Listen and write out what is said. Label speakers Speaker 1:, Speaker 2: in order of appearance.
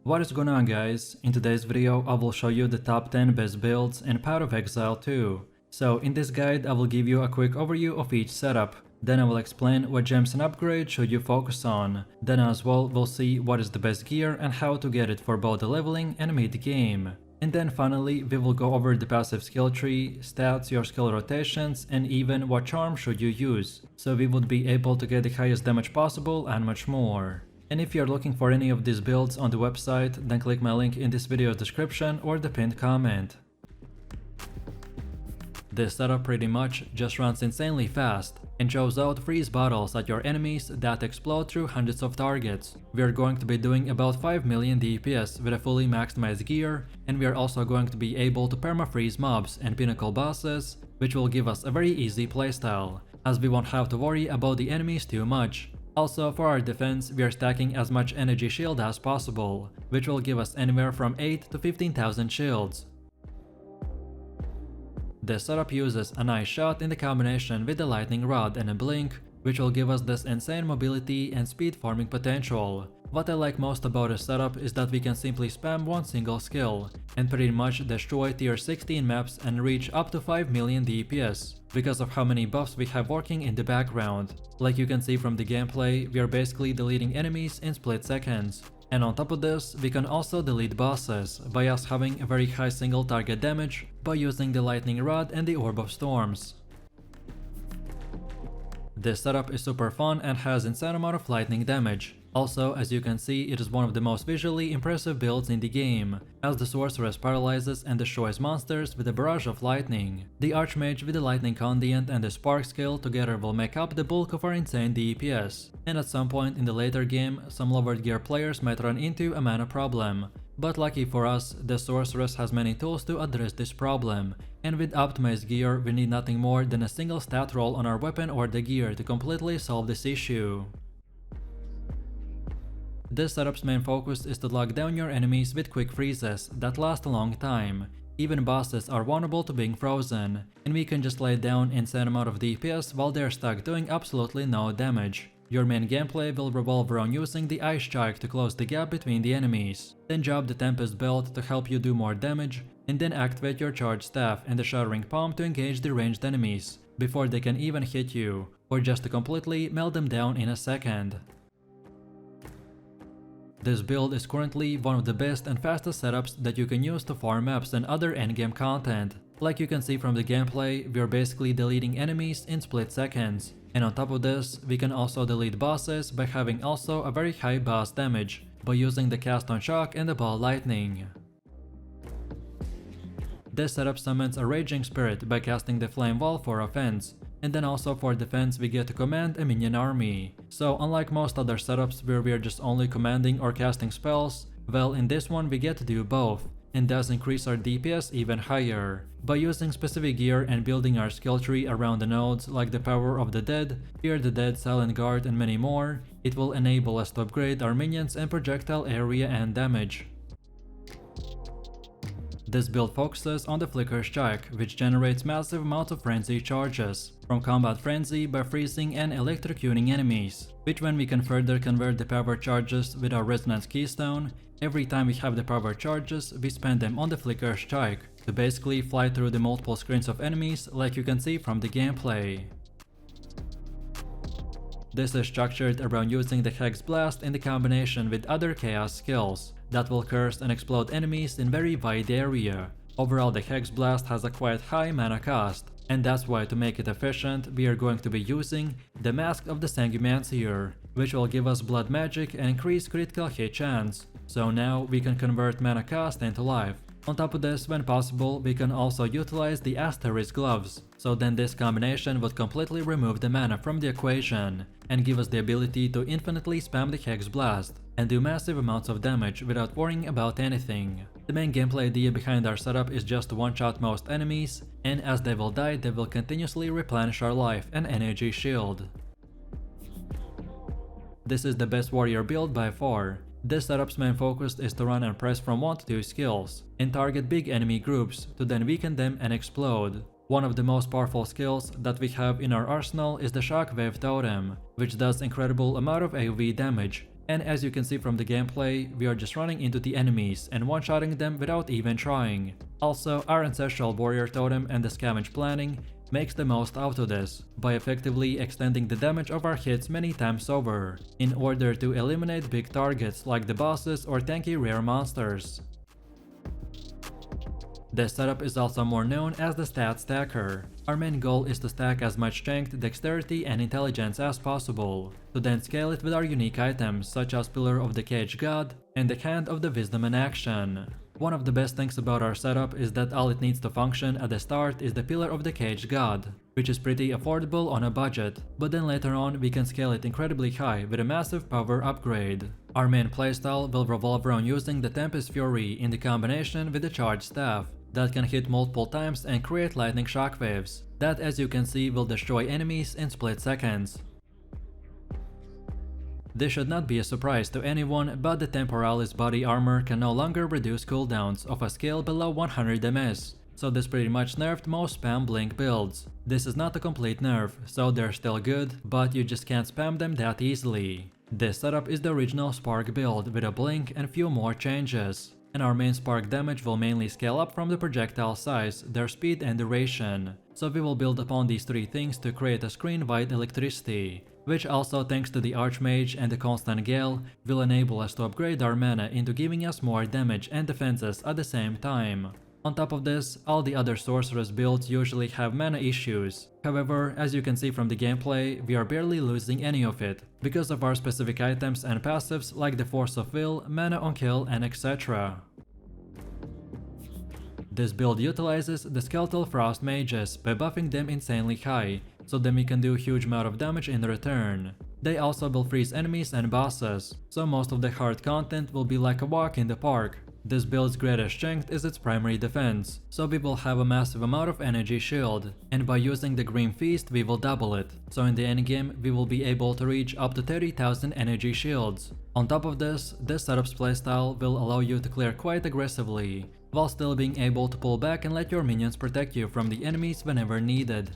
Speaker 1: What is going on, guys? In today's video I will show you the top 10 best builds in Path of Exile 2. So in this guide I will give you a quick overview of each setup, then I will explain what gems and upgrades should you focus on. Then as well we'll see what is the best gear and how to get it for both the leveling and mid game. And then finally we will go over the passive skill tree, stats, your skill rotations, and even what charm should you use, so we would be able to get the highest damage possible and much more. And if you're looking for any of these builds on the website, then click my link in this video's description or the pinned comment. This setup pretty much just runs insanely fast and shows out freeze bottles at your enemies that explode through hundreds of targets. We are going to be doing about 5 million DPS with a fully maximized gear, and we are also going to be able to perma-freeze mobs and pinnacle bosses, which will give us a very easy playstyle, as we won't have to worry about the enemies too much. Also, for our defense, we are stacking as much energy shield as possible, which will give us anywhere from 8 to 15,000 shields. This setup uses a nice shot in the combination with the lightning rod and a blink, which will give us this insane mobility and speed farming potential. What I like most about this setup is that we can simply spam one single skill and pretty much destroy tier 16 maps and reach up to 5 million DPS because of how many buffs we have working in the background. Like you can see from the gameplay, we are basically deleting enemies in split seconds. And on top of this, we can also delete bosses by us having a very high single target damage by using the lightning rod and the orb of storms. This setup is super fun and has insane amount of lightning damage. Also, as you can see, it is one of the most visually impressive builds in the game, as the sorceress paralyzes and destroys monsters with a barrage of lightning. The archmage with the lightning condiant and the spark skill together will make up the bulk of our insane DPS. And at some point in the later game, some lowered gear players might run into a mana problem. But lucky for us, the sorceress has many tools to address this problem, and with optimized gear we need nothing more than a single stat roll on our weapon or the gear to completely solve this issue. This setup's main focus is to lock down your enemies with quick freezes that last a long time. Even bosses are vulnerable to being frozen, and we can just lay down insane amount of DPS while they're stuck doing absolutely no damage. Your main gameplay will revolve around using the ice strike to close the gap between the enemies, then drop the Tempest belt to help you do more damage, and then activate your charged staff and the shattering palm to engage the ranged enemies before they can even hit you, or just to completely melt them down in a second. This build is currently one of the best and fastest setups that you can use to farm maps and other endgame content. Like you can see from the gameplay, we are basically deleting enemies in split seconds. And on top of this, we can also delete bosses by having also a very high boss damage by using the cast on shock and the ball lightning. This setup summons a raging spirit by casting the flame wall for offense, and then also for defense we get to command a minion army. So unlike most other setups where we are just only commanding or casting spells, well, in this one we get to do both, and thus increase our DPS even higher. By using specific gear and building our skill tree around the nodes like the Power of the Dead, Fear the Dead, Silent Guard, and many more, it will enable us to upgrade our minions and projectile area and damage. This build focuses on the Flicker Strike, which generates massive amounts of frenzy charges from combat frenzy by freezing and electrocuting enemies, which when we can further convert the power charges with our resonance keystone, every time we have the power charges we spend them on the Flicker Strike to basically fly through the multiple screens of enemies like you can see from the gameplay. This is structured around using the Hexblast in the combination with other chaos skills that will curse and explode enemies in very wide area. Overall, the Hexblast has a quite high mana cost, and that's why to make it efficient we are going to be using the Mask of the Sanguimancier, which will give us blood magic and increase critical hit chance. So now we can convert mana cost into life. On top of this, when possible, we can also utilize the Asterisk gloves, so then this combination would completely remove the mana from the equation and give us the ability to infinitely spam the Hexblast and do massive amounts of damage without worrying about anything. The main gameplay idea behind our setup is just to one-shot most enemies, and as they will die they will continuously replenish our life and energy shield. This is the best warrior build by far. This setup's main focus is to run and press from 1 to 2 skills and target big enemy groups to then weaken them and explode. One of the most powerful skills that we have in our arsenal is the Shockwave Totem, which does incredible amount of AoE damage And as you can see from the gameplay, we are just running into the enemies and one-shotting them without even trying. Also, our ancestral warrior totem and the scavenge planning makes the most out of this, by effectively extending the damage of our hits many times over, in order to eliminate big targets like the bosses or tanky rare monsters. This setup is also more known as the stat stacker. Our main goal is to stack as much strength, dexterity, and intelligence as possible, to then scale it with our unique items such as Pillar of the Cage God and the Hand of the Wisdom in action. One of the best things about our setup is that all it needs to function at the start is the Pillar of the Cage God, which is pretty affordable on a budget, but then later on we can scale it incredibly high with a massive power upgrade. Our main playstyle will revolve around using the Tempest Fury in the combination with the Charged Staff, that can hit multiple times and create lightning shockwaves, that as you can see will destroy enemies in split seconds. This should not be a surprise to anyone, but the Temporalis body armor can no longer reduce cooldowns of a skill below 100 MS, so this pretty much nerfed most spam blink builds. This is not a complete nerf, so they're still good, but you just can't spam them that easily. This setup is the original Spark build with a blink and few more changes, and our main spark damage will mainly scale up from the projectile size, their speed and duration, so we will build upon these three things to create a screen-wide electricity, which also thanks to the Archmage and the Constant Gale will enable us to upgrade our mana into giving us more damage and defenses at the same time. On top of this, all the other sorceress builds usually have mana issues. However, as you can see from the gameplay, we are barely losing any of it, because of our specific items and passives like the Force of Will, Mana on Kill, and etc. This build utilizes the Skeletal Frost Mages by buffing them insanely high, so then we can do a huge amount of damage in return. They also will freeze enemies and bosses, so most of the hard content will be like a walk in the park. This build's greatest strength is its primary defense, so we will have a massive amount of energy shield, and by using the Grim Feast we will double it, so in the endgame we will be able to reach up to 30,000 energy shields. On top of this setup's playstyle will allow you to clear quite aggressively, while still being able to pull back and let your minions protect you from the enemies whenever needed.